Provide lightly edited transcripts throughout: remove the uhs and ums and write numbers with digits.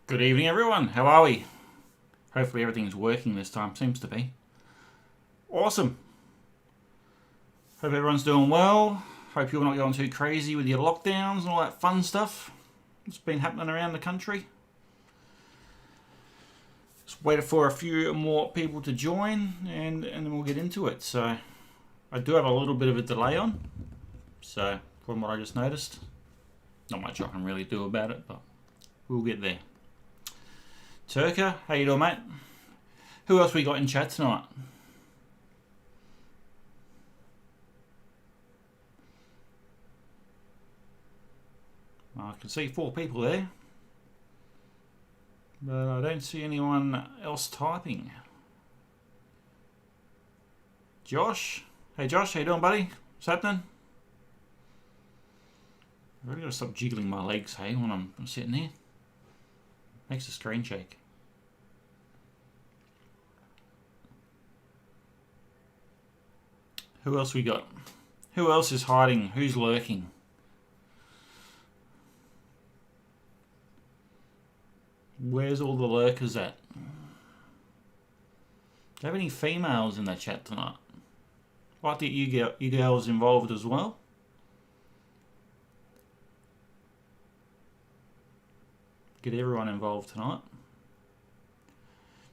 Good evening, everyone. How are we? Hopefully everything's working this time. Seems to be. Awesome. Hope everyone's doing well. Hope you're not going too crazy with your lockdowns and all that fun stuff that's been happening around the country. Just waited for a few more people to join and then we'll get into it. So I do have a little bit of a delay on. So from what I just noticed, not much I can really do about it, but we'll get there. Turka, how you doing, mate? Who else we got in chat tonight? I can see 4 people there, but I don't see anyone else typing. Josh? Hey Josh, how you doing, buddy? What's happening? I've really got to stop jiggling my legs, hey, when I'm sitting here. Makes the screen shake. Who else we got? Who else is hiding? Who's lurking? Where's all the lurkers at? Do you have any females in the chat tonight? I'd like to get you girls involved as well. Get everyone involved tonight.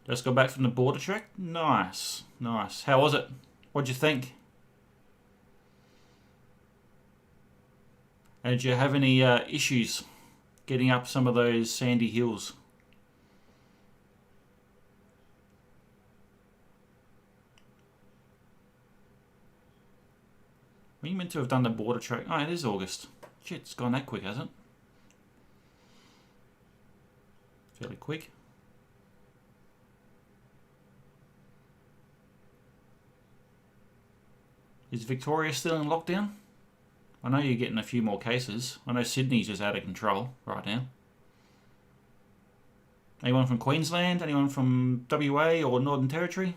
Just got back from the border trek. Nice, nice. How was it? What'd you think? And did you have any issues getting up some of those sandy hills? Were you meant to have done the border trek? Oh, it is August. Shit, it's gone that quick, hasn't it? Fairly quick. Is Victoria still in lockdown? I know you're getting a few more cases. I know Sydney's just out of control right now. Anyone from Queensland? Anyone from WA or Northern Territory?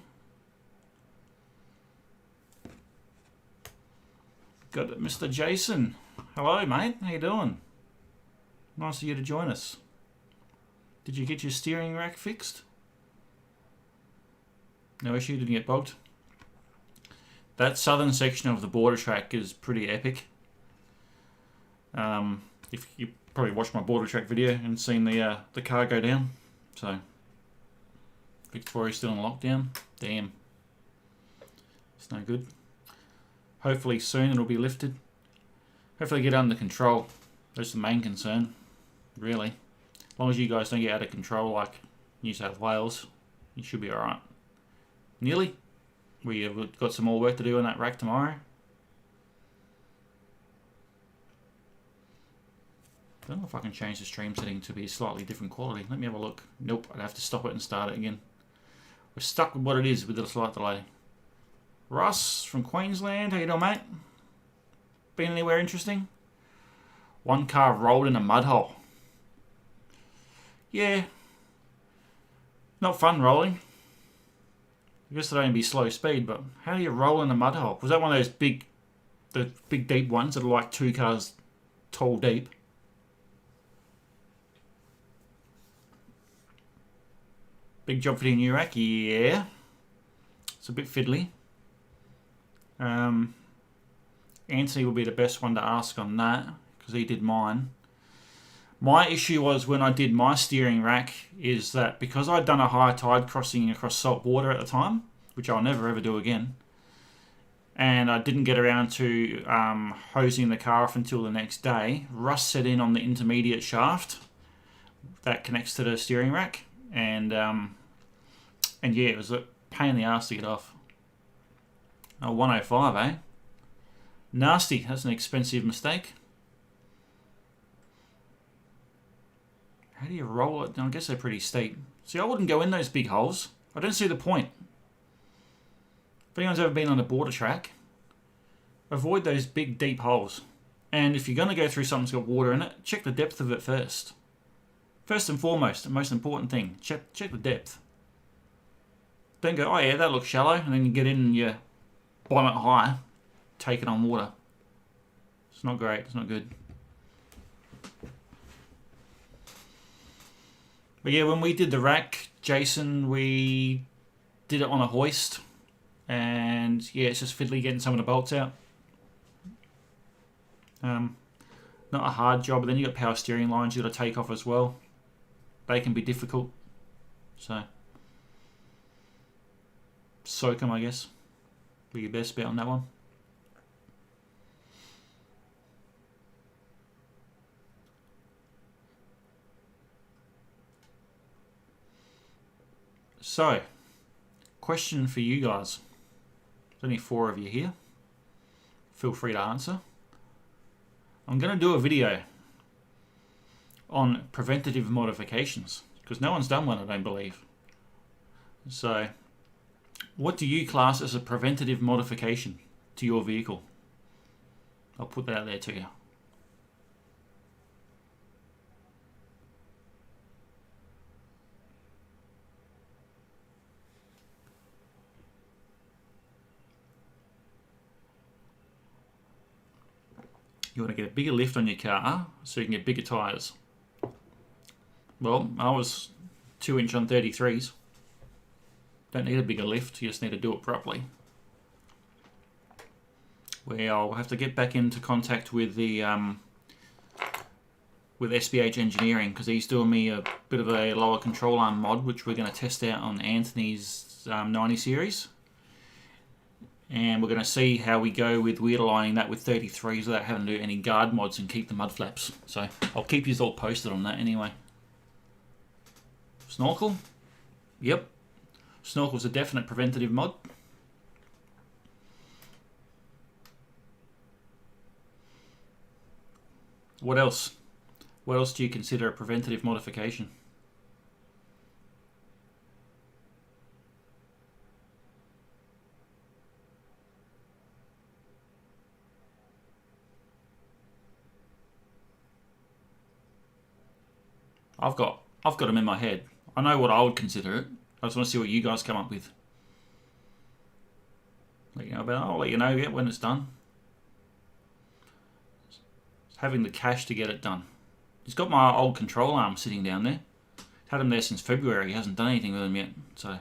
Got Mr. Jason. Hello, mate. How you doing? Nice of you to join us. Did you get your steering rack fixed? No issue, didn't get bogged. That southern section of the border track is pretty epic. If you probably watched my border track video and seen the car go down. So Victoria's still in lockdown. Damn. It's no good. Hopefully soon it'll be lifted. Hopefully get under control. That's the main concern, really. As long as you guys don't get out of control like New South Wales, you should be alright. Nearly. We've got some more work to do on that rack tomorrow. I don't know if I can change the stream setting to be slightly different quality. Let me have a look. Nope, I'd have to stop it and start it again. We're stuck with what it is with a slight delay. Russ from Queensland, how you doing, mate? Been anywhere interesting? One car rolled in a mud hole. Yeah. Not fun rolling. I guess it'd only be slow speed, but how do you roll in a mud hole? Was that one of those big deep ones that are like 2 cars tall deep? Big job for the new rack? Yeah. It's a bit fiddly. Anthony will be the best one to ask on that, because he did mine. My issue was when I did my steering rack is that because I'd done a high tide crossing across salt water at the time, which I'll never ever do again, and I didn't get around to hosing the car off until the next day, rust set in on the intermediate shaft that connects to the steering rack, and yeah, it was a pain in the ass to get off. Oh, 105, eh? Nasty. That's an expensive mistake. How do you roll it? I guess they're pretty steep. See, I wouldn't go in those big holes. I don't see the point. If anyone's ever been on a border track, avoid those big, deep holes. And if you're going to go through something that's got water in it, check the depth of it first. First and foremost, the most important thing, check the depth. Don't go, oh yeah, that looks shallow, and then you get in and you bomb it high, take it on water. It's not great, it's not good. But yeah, when we did the rack, Jason, we did it on a hoist. And yeah, it's just fiddly getting some of the bolts out. Not a hard job, but then you got power steering lines you got to take off as well. They can be difficult. So soak them, I guess. Be your best bet on that one. So, question for you guys. There's only 4 of you here. Feel free to answer. I'm going to do a video on preventative modifications because no one's done one, I don't believe. So, what do you class as a preventative modification to your vehicle? I'll put that out there to you. You want to get a bigger lift on your car so you can get bigger tyres. Well, I was 2-inch on 33s. Don't need a bigger lift, you just need to do it properly. Well, I'll have to get back into contact with the with SBH Engineering because he's doing me a bit of a lower control arm mod, which we're going to test out on Anthony's 90 series. And we're going to see how we go with weird aligning that with 33s without having to do any guard mods and keep the mud flaps. So I'll keep you all posted on that anyway. Snorkel? Yep. Snorkel's a definite preventative mod. What else? What else do you consider a preventative modification? I've got them in my head. I know what I would consider it. I just want to see what you guys come up with. I'll let you know when it's done. Having the cash to get it done. He's got my old control arm sitting down there. Had him there since February. He hasn't done anything with them yet, so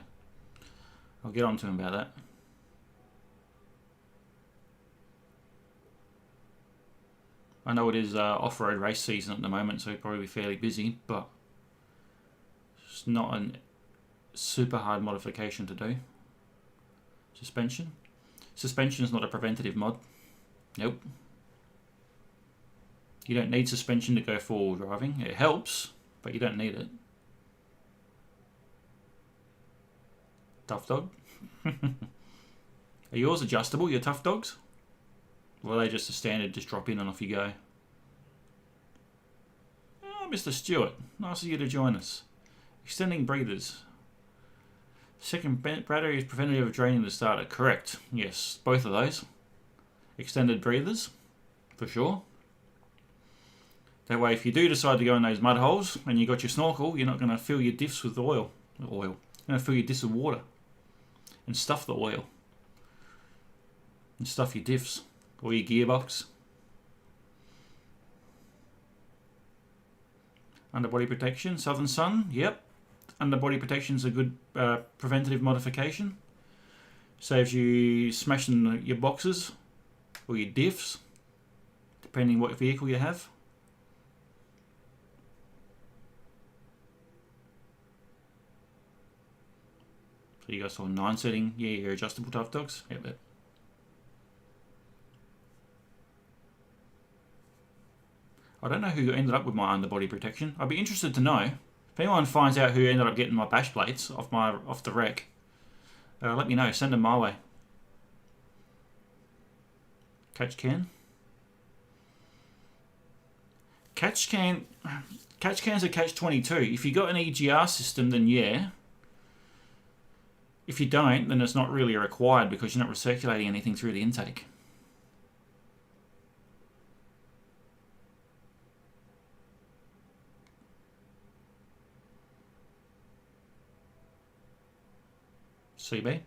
I'll get on to him about that. I know it is off-road race season at the moment, so he'll probably be fairly busy, but it's not a super hard modification to do. Suspension. Suspension is not a preventative mod. Nope. You don't need suspension to go four-wheel driving. It helps, but you don't need it. Tough dog. Are yours adjustable, your tough dogs? Or are they just a standard, just drop in and off you go? Oh, Mr. Stewart, nice of you to join us. Extending breathers. Second battery is preventative of draining the starter. Correct. Yes, both of those. Extended breathers, for sure. That way, if you do decide to go in those mud holes and you got your snorkel, you're not going to fill your diffs with oil. You're going to fill your diffs with water and stuff the oil and stuff your diffs or your gearbox. Underbody protection, Southern Sun, yep. Underbody protection is a good preventative modification. Saves you smashing your boxes or your diffs, depending what vehicle you have. So you guys saw 9 setting, yeah, your adjustable tough dogs. Yep. I don't know who ended up with my underbody protection. I'd be interested to know. If anyone finds out who ended up getting my bash plates off the wreck, let me know. Send them my way. Catch cans are catch 22. If you got an EGR system, then yeah. If you don't, then it's not really required because you're not recirculating anything through the intake. CB?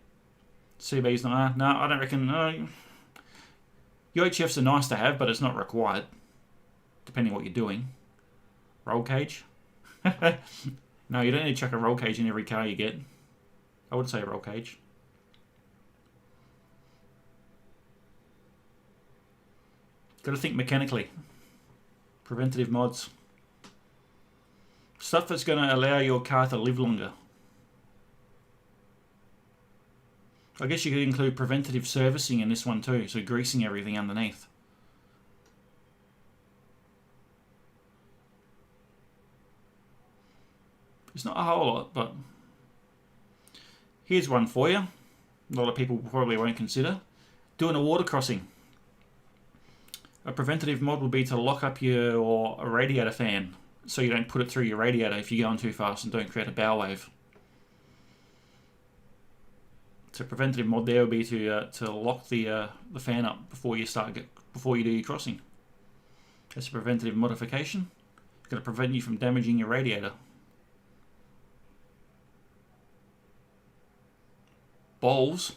CB's not... No, I don't reckon... UHFs are nice to have, but it's not required. Depending on what you're doing. Roll cage? No, you don't need to chuck a roll cage in every car you get. I wouldn't say a roll cage. Got to think mechanically. Preventative mods. Stuff that's going to allow your car to live longer. I guess you could include preventative servicing in this one too, so greasing everything underneath. It's not a whole lot, but here's one for you. A lot of people probably won't consider. Doing a water crossing. A preventative mod would be to lock up your radiator fan so you don't put it through your radiator if you're going too fast and don't create a bow wave. So preventative mod there would be to lock the fan up before you do your crossing. That's a preventative modification. It's going to prevent you from damaging your radiator. Balls.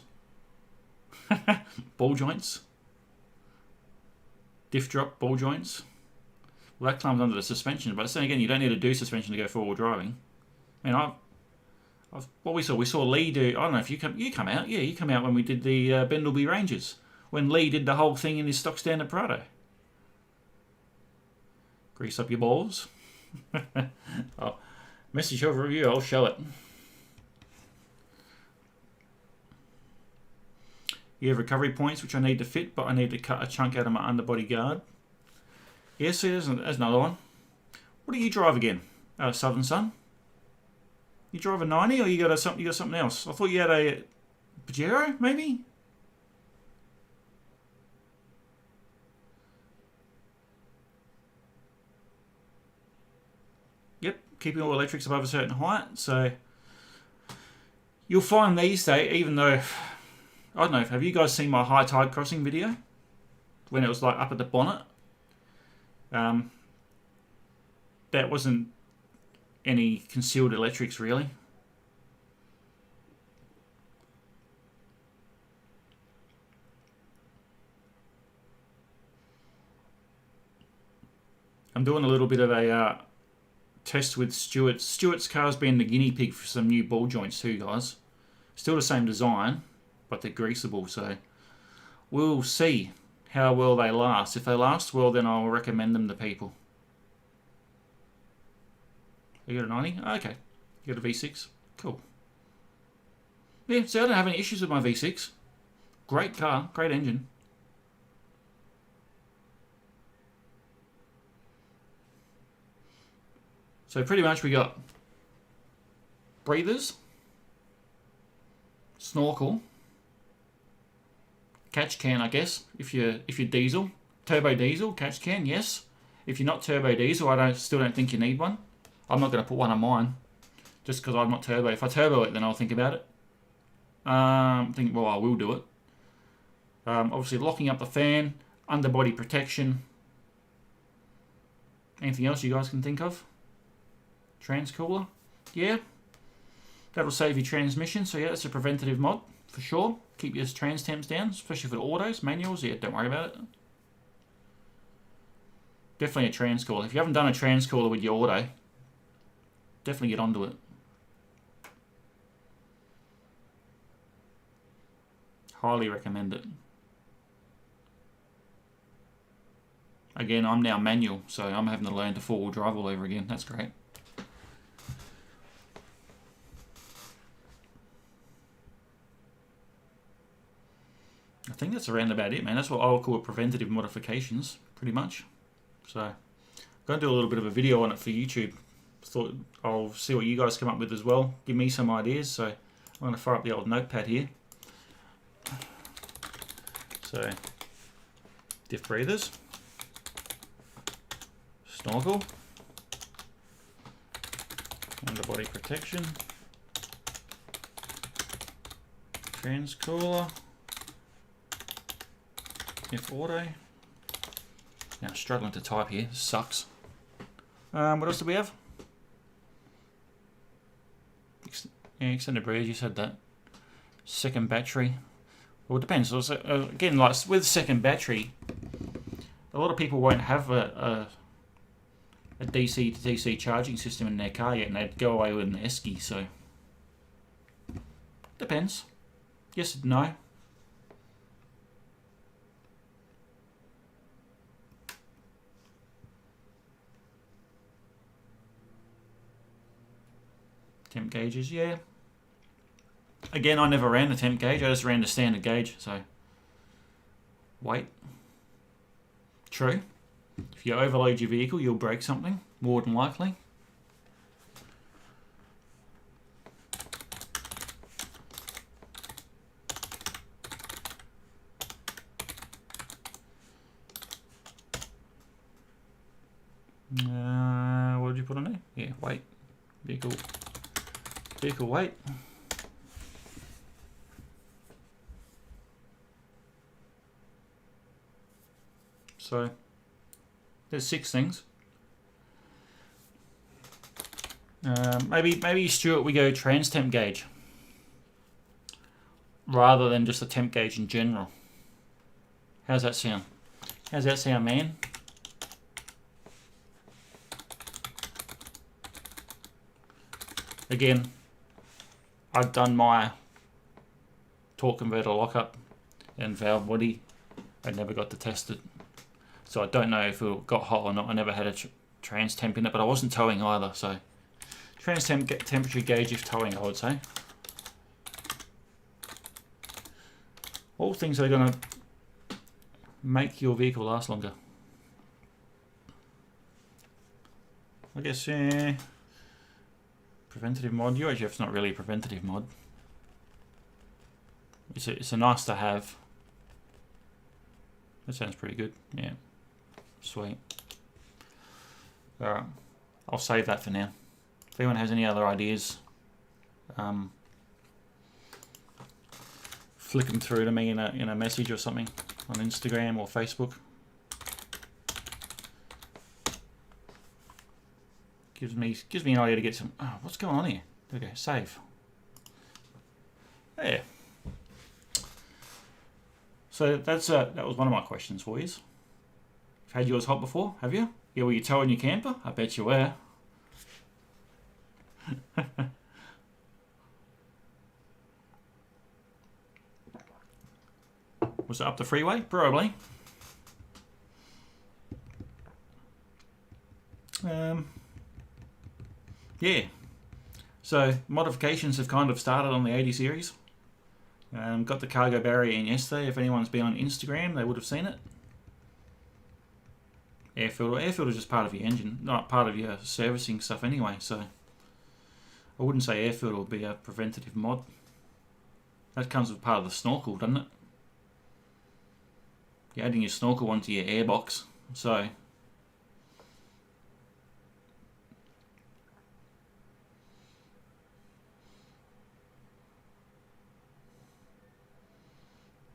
Ball joints. Diff drop ball joints. Well, that comes under the suspension, but then again, you don't need to do suspension to go forward driving. I mean, what we saw Lee do. I don't know if you come out. Yeah, you come out when we did the Bendleby Rangers. When Lee did the whole thing in his stock standard Prado. Grease up your balls. Oh, message over review. I'll show it. You have recovery points, which I need to fit, but I need to cut a chunk out of my underbody guard. Yeah, see, there's another one. What do you drive again, Southern Sun? You drive a 90, or you got something else? I thought you had a Pajero, maybe? Yep, keeping all electrics above a certain height. So you'll find these days, even though, I don't know, have you guys seen my high tide crossing video? When it was like up at the bonnet? That wasn't any concealed electrics really. I'm doing a little bit of a test with Stuart's. Stuart's car's been the guinea pig for some new ball joints too, guys. Still the same design, but they're greasable, so we'll see how well they last. If they last well, then I'll recommend them to people. You got a 90? Okay. You got a V6? Cool. Yeah, so I don't have any issues with my V6. Great car, great engine. So pretty much we got breathers, snorkel, catch can, I guess, if you're diesel, turbo diesel, catch can, yes. If you're not turbo diesel, I still don't think you need one. I'm not going to put one on mine, just because I'm not turbo. If I turbo it, then I'll think about it. Well, I will do it. Obviously, locking up the fan, underbody protection. Anything else you guys can think of? Transcooler, yeah. That'll save your transmission, so yeah, that's a preventative mod, for sure. Keep your trans temps down, especially for the autos, manuals, yeah, don't worry about it. Definitely a transcooler. If you haven't done a transcooler with your auto, definitely get onto it. Highly recommend it. Again, I'm now manual, so I'm having to learn to four-wheel drive all over again. That's great. I think that's around about it, man. That's what I'll call preventative modifications, pretty much. So, I'm going to do a little bit of a video on it for YouTube. Thought I'll see what you guys come up with as well. Give me some ideas. So, I'm going to fire up the old notepad here. So, diff breathers, snorkel, underbody protection, transcooler, if auto. Now I'm struggling to type here, this sucks. What else do we have? Extended breathers, you said that. Second battery. Well, it depends. Also, again, like with second battery, a lot of people won't have a a DC to DC charging system in their car yet, and they'd go away with an Esky, so depends. Yes and no. Temp gauges, yeah. Again, I never ran the temp gauge, I just ran the standard gauge, so weight. True. If you overload your vehicle, you'll break something, more than likely. What did you put on there? Yeah, weight. Vehicle weight. So there's 6 things. Maybe Stuart, we go trans temp gauge rather than just a temp gauge in general. How's that sound? How's that sound, man? Again, I've done my torque converter lockup and valve body. I never got to test it, so I don't know if it got hot or not. I never had a trans temp in it, but I wasn't towing either, so trans temperature gauge if towing, I would say. All things that are going to make your vehicle last longer. I guess, preventative mod. UHF's not really a preventative mod. It's a nice to have. That sounds pretty good. Yeah. Sweet. Alright. I'll save that for now. If anyone has any other ideas, flick them through to me in a message or something on Instagram or Facebook. Gives me an idea to get some. Oh, what's going on here? Okay, save. Yeah. So that was one of my questions for you. You've had yours hot before, have you? Yeah, were you towing your camper? I bet you were. Was it up the freeway? Probably. Yeah. So modifications have kind of started on the 80 series. Got the cargo barrier in yesterday. If anyone's been on Instagram, they would have seen it. Air filter. Air filter is just part of your engine, not part of your servicing stuff anyway. So I wouldn't say air filter would be a preventative mod. That comes with part of the snorkel, doesn't it? You're adding your snorkel onto your airbox. So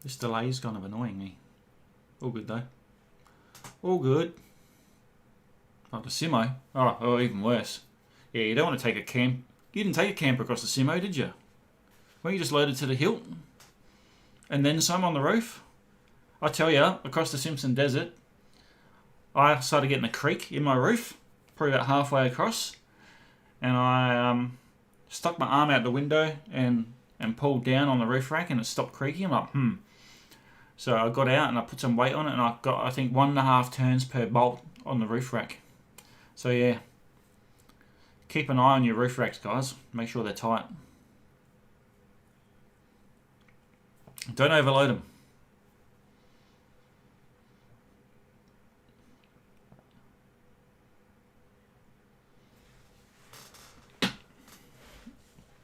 this delay is kind of annoying me. All good though. All good. Oh, the Simo. Oh, even worse. Yeah, you don't want to take a camp. You didn't take a camper across the Simo, did you? Well, you just loaded to the hilt, and then some on the roof. I tell you, across the Simpson Desert, I started getting a creak in my roof, probably about halfway across, and I stuck my arm out the window and pulled down on the roof rack, and it stopped creaking. I'm like, So I got out and I put some weight on it, and I got, I think, 1.5 turns per bolt on the roof rack. So yeah, keep an eye on your roof racks, guys. Make sure they're tight. Don't overload them.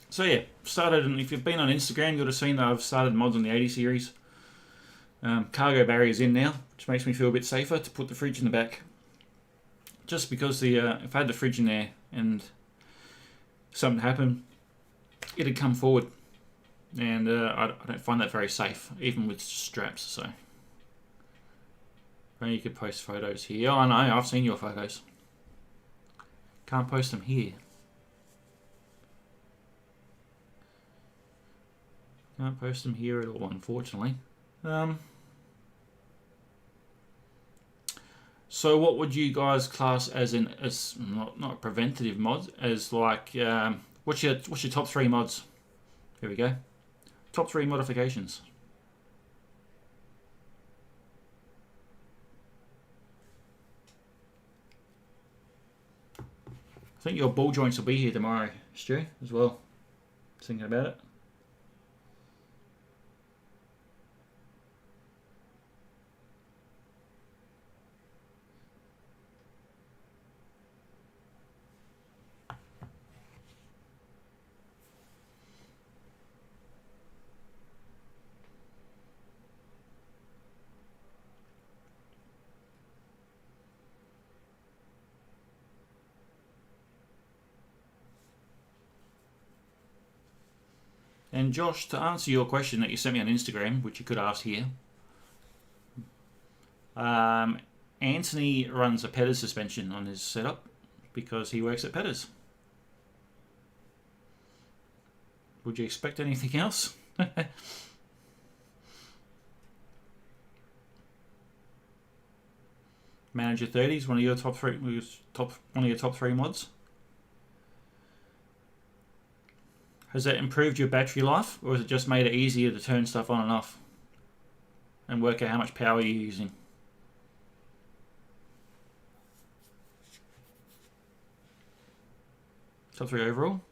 So yeah, started, and if you've been on Instagram, you would have seen that I've started mods on the 80 series. Cargo barrier's in now, which makes me feel a bit safer to put the fridge in the back. Just because if I had the fridge in there and something happened, it'd come forward, and I don't find that very safe, even with straps. So you could post photos here. Oh, I know, I've seen your photos. Can't post them here. Can't post them here at all, unfortunately. So what would you guys class as not a preventative mod, as like what's your top 3 mods? Here we go. Top 3 modifications. I think your ball joints will be here tomorrow, Stu, as well. Thinking about it. And Josh, to answer your question that you sent me on Instagram, which you could ask here, Anthony runs a Petters suspension on his setup because he works at Petters. Would you expect anything else? Manager 30s, one of your top 3 mods. Has that improved your battery life, or has it just made it easier to turn stuff on and off and work out how much power you're using? Top 3 overall?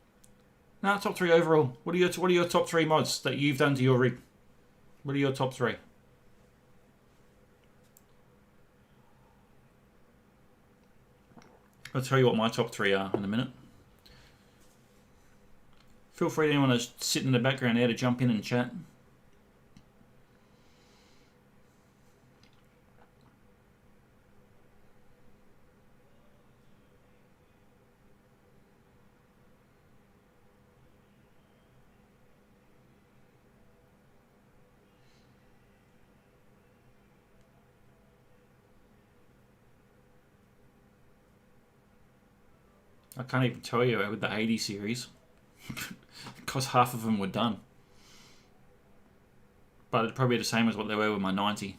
No, top 3 overall. What are your top 3 mods that you've done to your rig? What are your top 3? I'll tell you what my top 3 are in a minute. Feel free to anyone to sit in the background there to jump in and chat. I can't even tell you with the 80 series because half of them were done. But it'd probably be the same as what they were with my 90.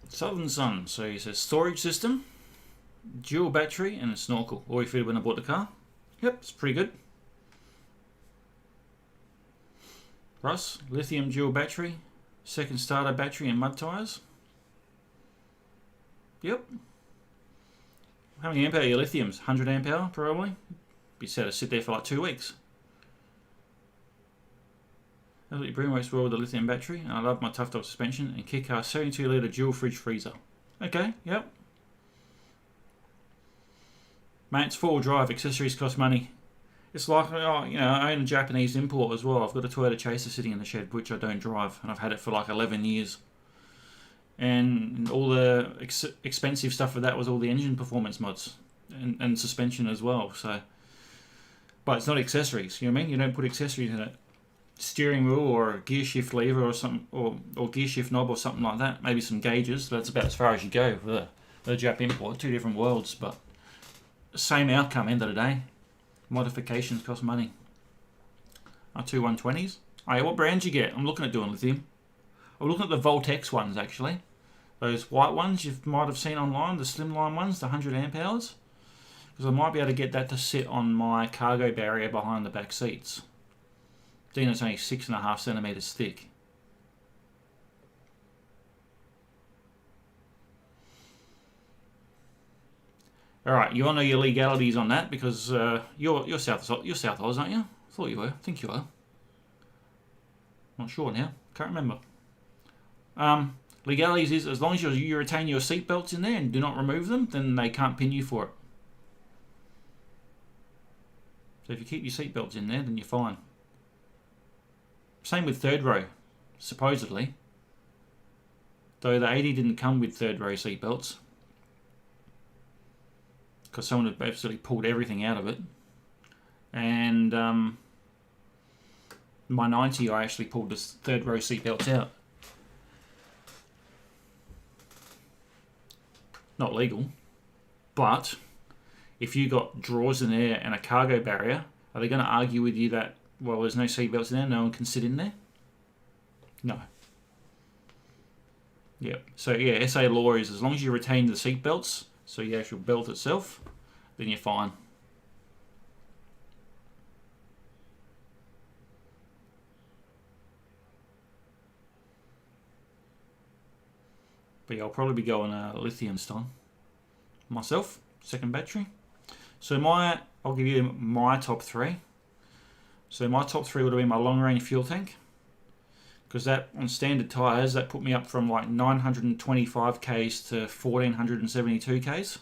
Southern Sun, so he says storage system, dual battery, and a snorkel. All we fitted when I bought the car. Yep, it's pretty good. Russ, lithium dual battery, second starter battery, and mud tyres. Yep. How many amp hour are your lithiums? 100 amp hour probably. Be set to sit there for like 2 weeks. Absolutely bring works well with the lithium battery, and I love my tough top suspension and Kick-Car 72 litre dual fridge freezer. Okay, yep. Mate, it's 4-wheel drive, accessories cost money. It's like, I own a Japanese import as well. I've got a Toyota Chaser sitting in the shed, which I don't drive, and I've had it for like 11 years. And all the expensive stuff for that was all the engine performance mods and suspension as well. So, but it's not accessories, you know what I mean? You don't put accessories in it. Steering wheel or a gear shift lever or something, or gear shift knob or something like that. Maybe some gauges. That's about as far as you go with the Jap import. 2 different worlds, but same outcome. End of the day, modifications cost money. Our 2 120s. Oh yeah, what brands you get? I'm looking at doing lithium. I'm looking at the Voltex ones actually. Those white ones you might have seen online, the slimline ones, the 100 amp hours. Because I might be able to get that to sit on my cargo barrier behind the back seats. Then it's only 6.5 centimeters thick. All right, you all know your legalities on that because you're South Oz, aren't you? I thought you were. I think you are. Not sure now. Can't remember. Legalities is as long as you retain your seat belts in there and do not remove them, then they can't pin you for it. So if you keep your seat belts in there, then you're fine. Same with third row, supposedly. Though the 80 didn't come with third row seat belts, because someone had basically pulled everything out of it. And my 90, I actually pulled the third row seat belts out. Not legal, but if you got drawers in there and a cargo barrier, are they going to argue with you that, well, there's no seat belts in there, no one can sit in there? No. Yep. So yeah, SA law is as long as you retain the seat belts, so the actual belt itself, then you're fine. But yeah, I'll probably be going lithium this time. Myself, second battery. So I'll give you my top three. So my top three would have been my long range fuel tank, because that on standard tyres that put me up from like 925 k's to 1472 k's.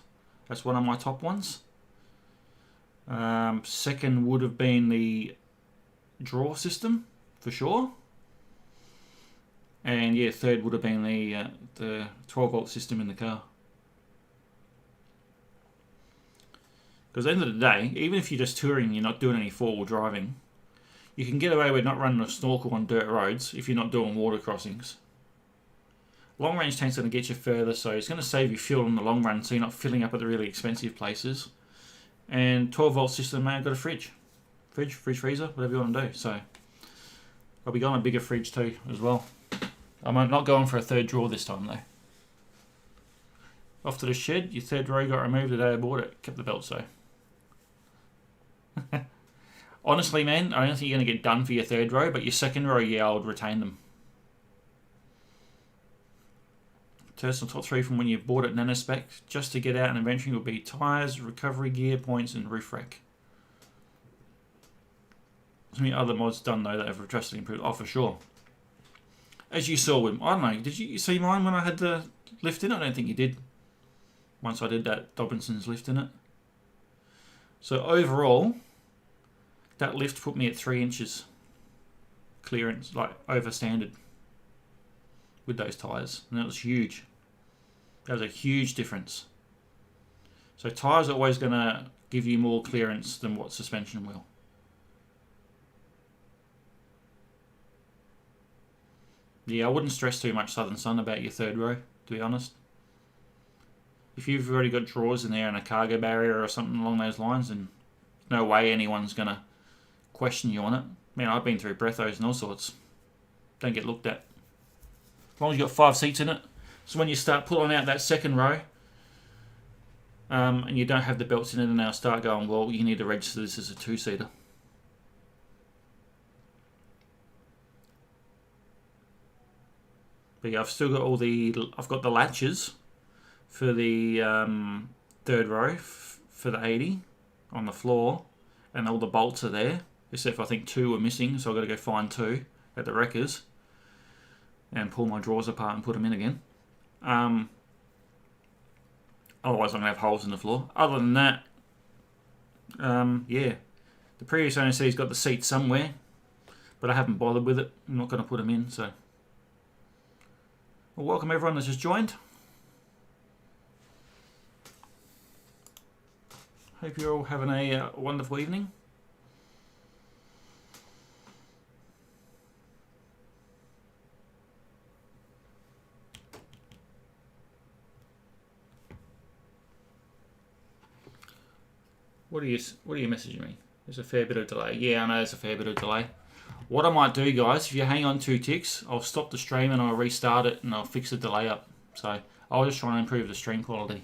That's one of my top ones. Second would have been the draw system for sure. And yeah, third would have been the 12 volt system in the car. Because at the end of the day, even if you're just touring and you're not doing any four-wheel driving, you can get away with not running a snorkel on dirt roads if you're not doing water crossings. Long range tank's going to get you further, so it's going to save you fuel in the long run, so you're not filling up at the really expensive places. And 12 volt system, man, I've got a fridge, freezer, whatever you want to do. So I'll be going a bigger fridge too as well. I'm not going for a third drawer this time though. Off to the shed, your third row got removed the day I bought it. Kept the belt so. Honestly, man, I don't think you're going to get done for your third row, but your second row, yeah, I would retain them. Personal top three from when you bought it nanospec, just to get out and eventually would be tyres, recovery gear, points, and roof rack. There's many other mods done though that have drastically improved. Oh, for sure. As you saw with, I don't know, did you see mine when I had the lift in it? I don't think you did. Once I did that Dobinson's lift in it. So overall, that lift put me at 3 inches clearance, like over standard, with those tyres, and that was huge. That was a huge difference. So tyres are always going to give you more clearance than what suspension will. Yeah, I wouldn't stress too much Southern Sun about your third row, to be honest. If you've already got drawers in there and a cargo barrier or something along those lines, then no way anyone's going to question you on it. Man, I've been through breathos and all sorts. Don't get looked at. As long as you've got 5 seats in it. So when you start pulling out that second row, and you don't have the belts in it, and they'll start going, well, you need to register this as a 2-seater. But yeah, I've still got I've got the latches for the third row for the 80 on the floor, and all the bolts are there, except for I think 2 were missing, so I've got to go find 2 at the wreckers and pull my drawers apart and put them in again. Otherwise I'm going to have holes in the floor. Other than that, yeah, the previous owner said he's got the seats somewhere, but I haven't bothered with it. I'm not going to put them in, so. Well, welcome everyone that's just joined. Hope you're all having a wonderful evening. What are you messaging me? There's a fair bit of delay. Yeah, I know there's a fair bit of delay. What I might do, guys, if you hang on 2 ticks, I'll stop the stream and I'll restart it and I'll fix the delay up. So I'll just try and improve the stream quality.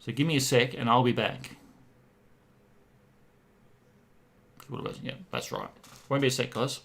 So give me a sec and I'll be back. Yeah, that's right. Won't be a sec, guys.